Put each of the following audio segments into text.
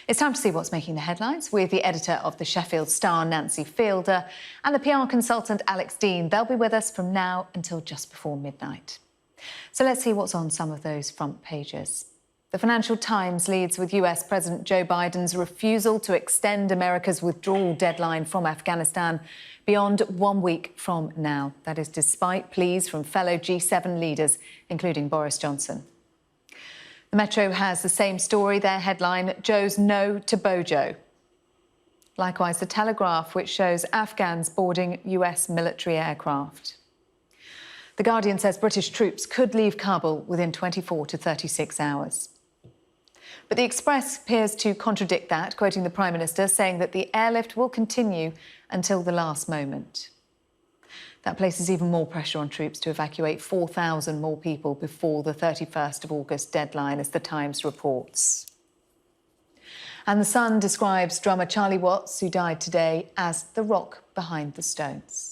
It's time to see what's making the headlines with the editor of the Sheffield Star, Nancy Fielder, and the PR consultant, Alex Deane. They'll be with us from now until just before midnight. So let's see what's on some of those front pages. The Financial Times leads with US President Joe Biden's refusal to extend America's withdrawal deadline from Afghanistan beyond 1 week from now. That is despite pleas from fellow G7 leaders, including Boris Johnson. The Metro has the same story, their headline, Joe's no to Bojo. Likewise, the Telegraph, which shows Afghans boarding US military aircraft. The Guardian says British troops could leave Kabul within 24 to 36 hours. But the Express appears to contradict that, quoting the Prime Minister, saying that the airlift will continue until the last moment. That places even more pressure on troops to evacuate 4,000 more people before the 31st of August deadline, as the Times reports. And The Sun describes drummer Charlie Watts, who died today, as the rock behind the Stones.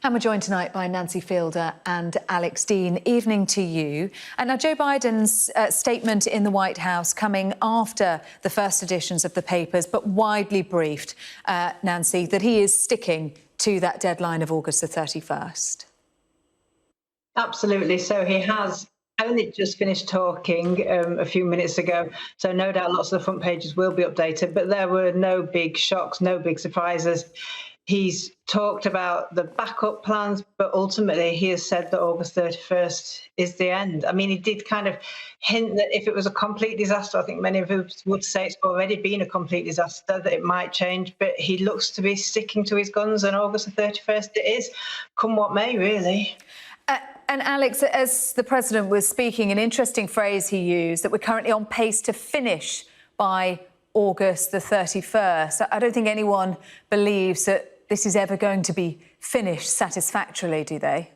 And we're joined tonight by Nancy Fielder and Alex Deane. Evening to you. And now, Joe Biden's statement in the White House coming after the first editions of the papers, but widely briefed, Nancy, that he is sticking to that deadline of August the 31st. Absolutely. So he has only just finished talking a few minutes ago, so no doubt lots of the front pages will be updated, but there were no big shocks, no big surprises. He's talked about the backup plans, but ultimately he has said that August 31st is the end. I mean, he did kind of hint that if it was a complete disaster, I think many of us would say it's already been a complete disaster, that it might change, but he looks to be sticking to his guns, and August the 31st it is, come what may, really. And Alex, as the President was speaking, an interesting phrase he used, that we're currently on pace to finish by August the 31st. I don't think anyone believes that this is ever going to be finished satisfactorily, do they?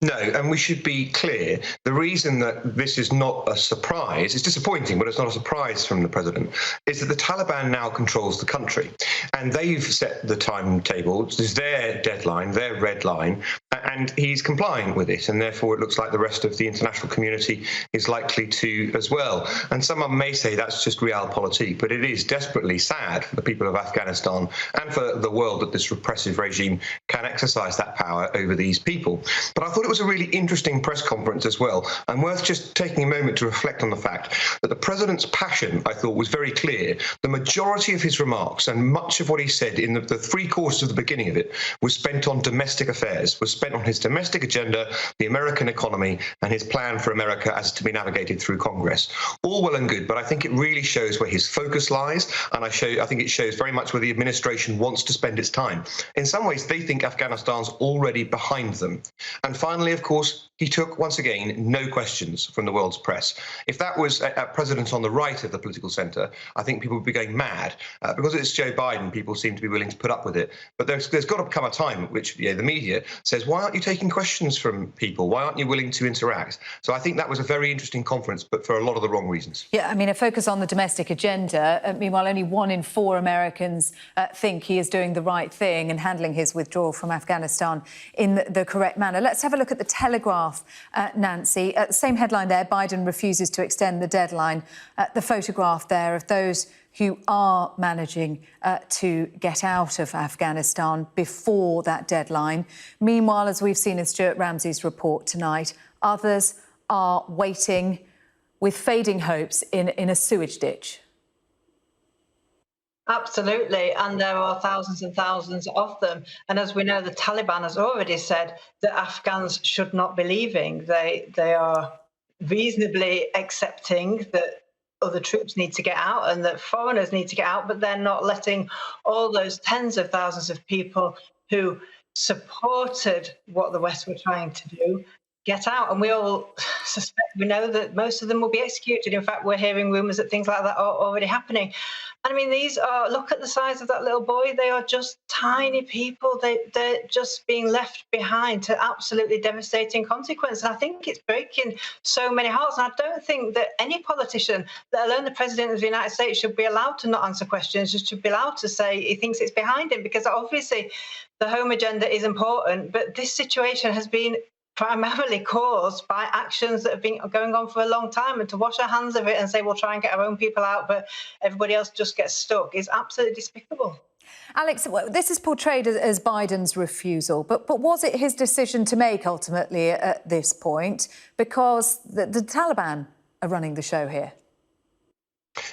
No, and we should be clear. The reason that this is not a surprise, it's disappointing, but it's not a surprise from the president, is that the Taliban now controls the country. And they've set the timetable. This is their deadline, their red line, and he's complying with it. And therefore, it looks like the rest of the international community is likely to as well. And someone may say that's just realpolitik, but it is desperately sad for the people of Afghanistan and for the world that this repressive regime can exercise that power over these people. But I thought it was a really interesting press conference as well, and worth just taking a moment to reflect on the fact that the president's passion, I thought, was very clear. The majority of his remarks and much of what he said in the 3/4 of the beginning of it was spent on domestic affairs, was spent on his domestic agenda, the American economy, and his plan for America as to be navigated through Congress. All well and good, but I think it really shows where his focus lies, and I think it shows very much where the administration wants to spend its time. In some ways, they think Afghanistan's already behind them. And finally, of course, he took, once again, no questions from the world's press. If that was a president on the right of the political centre, I think people would be going mad. Because it's Joe Biden, people seem to be willing to put up with it. But there's got to come a time at which the media says, why aren't you taking questions from people? Why aren't you willing to interact? So I think that was a very interesting conference, but for a lot of the wrong reasons. Yeah, I mean, a focus on the domestic agenda. Meanwhile, only 1 in 4 Americans think he is doing the right thing and handling his withdrawal from Afghanistan in the correct manner. Let's have a look at the Telegraph, Nancy. Same headline there, Biden refuses to extend the deadline. The photograph there of those who are managing to get out of Afghanistan before that deadline. Meanwhile, as we've seen in Stuart Ramsey's report tonight, others are waiting with fading hopes in a sewage ditch. Absolutely, and there are thousands and thousands of them. And as we know, the Taliban has already said that Afghans should not be leaving. They are reasonably accepting that other troops need to get out and that foreigners need to get out, but they're not letting all those tens of thousands of people who supported what the West were trying to do get out. And we all suspect, we know that most of them will be executed. In fact, we're hearing rumours that things like that are already happening. I mean, these are, look at the size of that little boy. They are just tiny people. They're just being left behind to absolutely devastating consequences. I think it's breaking so many hearts. And I don't think that any politician, let alone the President of the United States, should be allowed to not answer questions, just should be allowed to say he thinks it's behind him, because obviously the home agenda is important. But this situation has been primarily caused by actions that have been going on for a long time, and to wash our hands of it and say we'll try and get our own people out, but everybody else just gets stuck is absolutely despicable. Alex, this is portrayed as Biden's refusal, but was it his decision to make ultimately at this point? Because the Taliban are running the show here.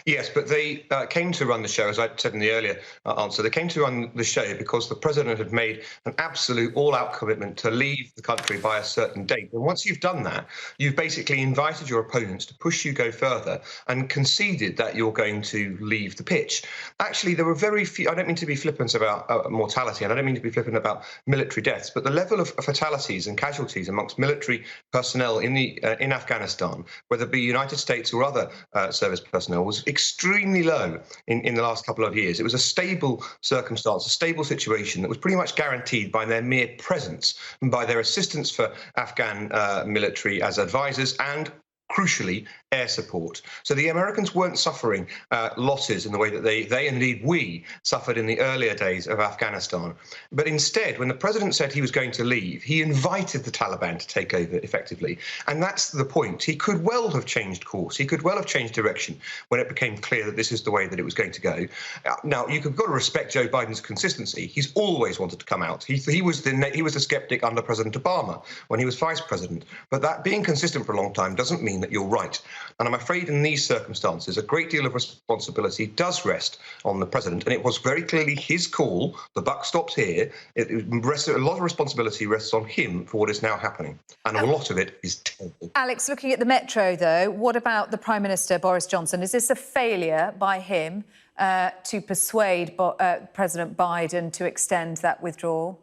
Yes, but they came to run the show, as I said in the earlier answer. They came to run the show because the president had made an absolute all-out commitment to leave the country by a certain date. And once you've done that, you've basically invited your opponents to push you go further and conceded that you're going to leave the pitch. Actually, there were very few. I don't mean to be flippant about mortality, and I don't mean to be flippant about military deaths, but the level of fatalities and casualties amongst military personnel in Afghanistan, whether it be United States or other service personnel, was extremely low in the last couple of years. It was a stable circumstance, a stable situation that was pretty much guaranteed by their mere presence and by their assistance for Afghan military as advisors and, crucially, air support. So the Americans weren't suffering losses in the way that they and indeed we suffered in the earlier days of Afghanistan. But instead, when the president said he was going to leave, he invited the Taliban to take over effectively. And that's the point. He could well have changed course. He could well have changed direction when it became clear that this is the way that it was going to go. Now, you've got to respect Joe Biden's consistency. He's always wanted to come out. He was the skeptic under President Obama when he was vice president. But that being consistent for a long time doesn't mean that you're right. And I'm afraid in these circumstances, a great deal of responsibility does rest on the president. And it was very clearly his call. The buck stops here. A lot of responsibility rests on him for what is now happening. And a lot of it is terrible. Alex, looking at the Metro, though, what about the Prime Minister, Boris Johnson? Is this a failure by him to persuade President Biden to extend that withdrawal?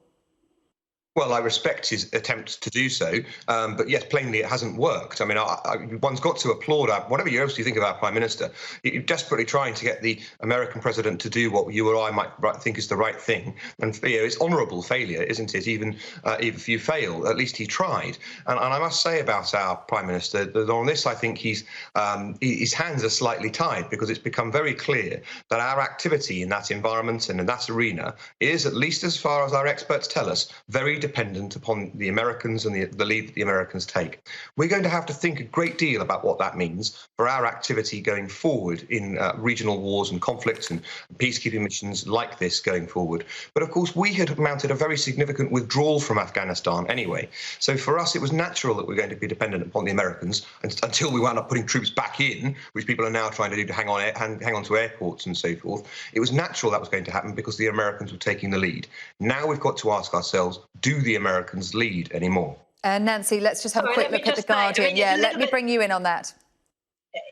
Well, I respect his attempts to do so, but yes, plainly it hasn't worked. I mean, one's got to applaud whatever else you think of our Prime Minister. You're desperately trying to get the American president to do what you or I might think is the right thing. And it's honourable failure, isn't it? Even if you fail, at least he tried. And I must say about our Prime Minister that on this, I think his hands are slightly tied, because it's become very clear that our activity in that environment and in that arena is, at least as far as our experts tell us, very dependent upon the Americans and the lead that the Americans take. We're going to have to think a great deal about what that means for our activity going forward in regional wars and conflicts and peacekeeping missions like this going forward. But of course, we had mounted a very significant withdrawal from Afghanistan anyway. So for us, it was natural that we're going to be dependent upon the Americans until we wound up putting troops back in, which people are now trying to do to hang on to airports and so forth. It was natural that was going to happen because the Americans were taking the lead. Now we've got to ask ourselves, do the Americans lead anymore? Nancy, let's just have a quick look at The Guardian. Let me bring you in on that.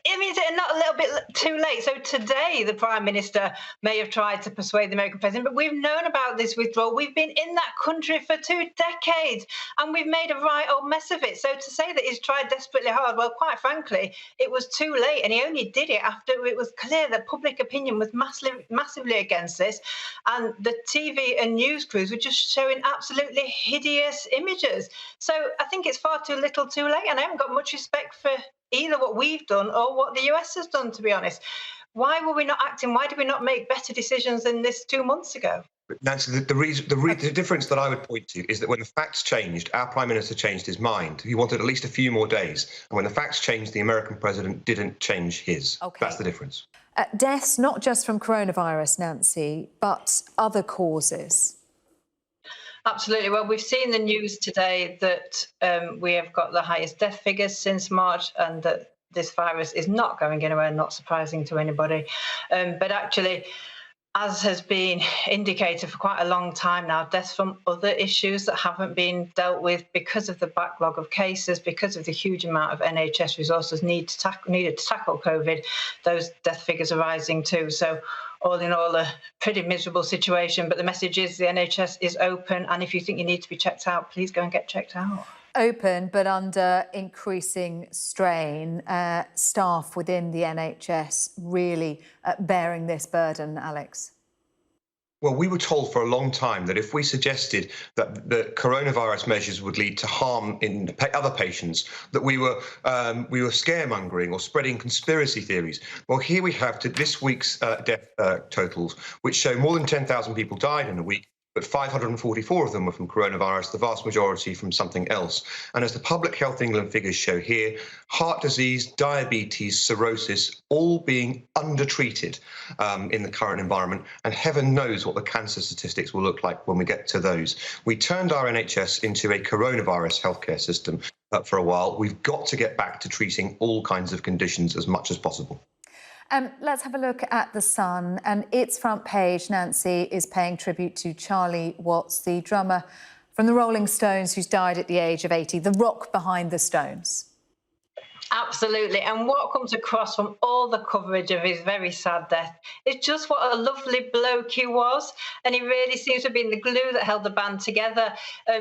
I mean, is it not a little bit too late? So today, the Prime Minister may have tried to persuade the American president, but we've known about this withdrawal. We've been in that country for 2 decades, and we've made a right old mess of it. So to say that he's tried desperately hard, well, quite frankly, it was too late, and he only did it after it was clear that public opinion was massively against this, and the TV and news crews were just showing absolutely hideous images. So I think it's far too little too late, and I haven't got much respect for either what we've done or what the US has done, to be honest. Why were we not acting? Why did we not make better decisions than this 2 months ago? Nancy, the difference that I would point to is that when the facts changed, our Prime Minister changed his mind. He wanted at least a few more days. And when the facts changed, the American president didn't change his. Okay. That's the difference. Deaths, not just from coronavirus, Nancy, but other causes. Absolutely. Well, we've seen the news today that we have got the highest death figures since March, and that this virus is not going anywhere, not surprising to anybody. But actually, as has been indicated for quite a long time now, deaths from other issues that haven't been dealt with because of the backlog of cases, because of the huge amount of NHS resources needed to tackle COVID, those death figures are rising too. So all in all, a pretty miserable situation. But the message is the NHS is open, and if you think you need to be checked out, please go and get checked out. Open, but under increasing strain. Staff within the NHS really bearing this burden, Alex. Well, we were told for a long time that if we suggested that the coronavirus measures would lead to harm in other patients, that we were scaremongering or spreading conspiracy theories. Well, here we have this week's death totals, which show more than 10,000 people died in a week. but 544 of them were from coronavirus, the vast majority from something else. And as the Public Health England figures show here, heart disease, diabetes, cirrhosis, all being undertreated in the current environment. And heaven knows what the cancer statistics will look like when we get to those. We turned our NHS into a coronavirus healthcare system for a while. We've got to get back to treating all kinds of conditions as much as possible. Let's have a look at The Sun, and its front page, Nancy, is paying tribute to Charlie Watts, the drummer from the Rolling Stones who's died at the age of 80, the rock behind the Stones. Absolutely. And what comes across from all the coverage of his very sad death is just what a lovely bloke he was. And he really seems to have been the glue that held the band together.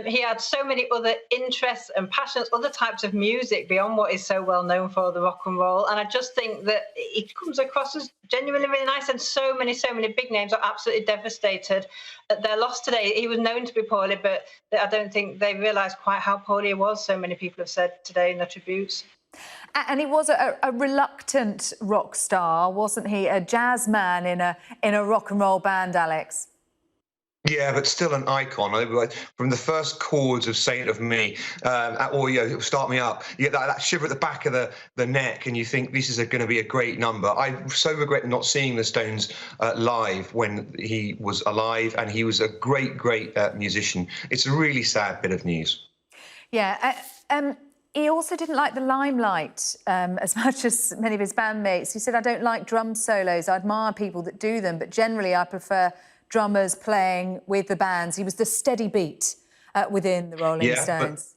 He had so many other interests and passions, other types of music beyond what is so well known for, the rock and roll. And I just think that he comes across as genuinely really nice. And so many big names are absolutely devastated at their loss today. He was known to be poorly, but I don't think they realised quite how poorly he was. So many people have said today in their tributes. And he was a reluctant rock star, wasn't he? A jazz man in a rock and roll band, Alex. Yeah, but still an icon. From the first chords of "Saint of Me," or "Start Me Up," you get that shiver at the back of the neck, and you think this is going to be a great number. I so regret not seeing the Stones live when he was alive, and he was a great musician. It's a really sad bit of news. Yeah. He also didn't like the limelight as much as many of his bandmates. He said, "I don't like drum solos. I admire people that do them, but generally I prefer drummers playing with the bands." He was the steady beat within the Rolling Stones.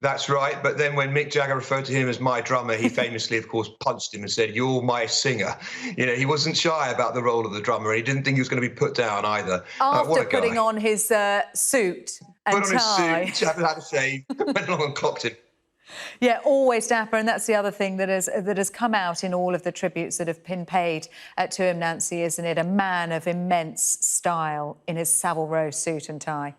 That's right. But then when Mick Jagger referred to him as my drummer, he famously, of course, punched him and said, "You're my singer." He wasn't shy about the role of the drummer. He didn't think he was going to be put down either. After putting on his suit and put on tie. his suit, had a shave, went along and clocked him. Yeah, always dapper, and that's the other thing that has come out in all of the tributes that have been paid to him, Nancy, isn't it? A man of immense style in his Savile Row suit and tie.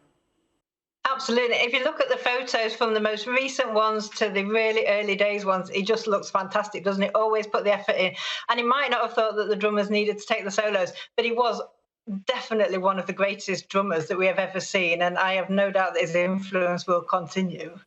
Absolutely. If you look at the photos from the most recent ones to the really early days ones, he just looks fantastic, doesn't he? Always put the effort in. And he might not have thought that the drummers needed to take the solos, but he was definitely one of the greatest drummers that we have ever seen, and I have no doubt that his influence will continue.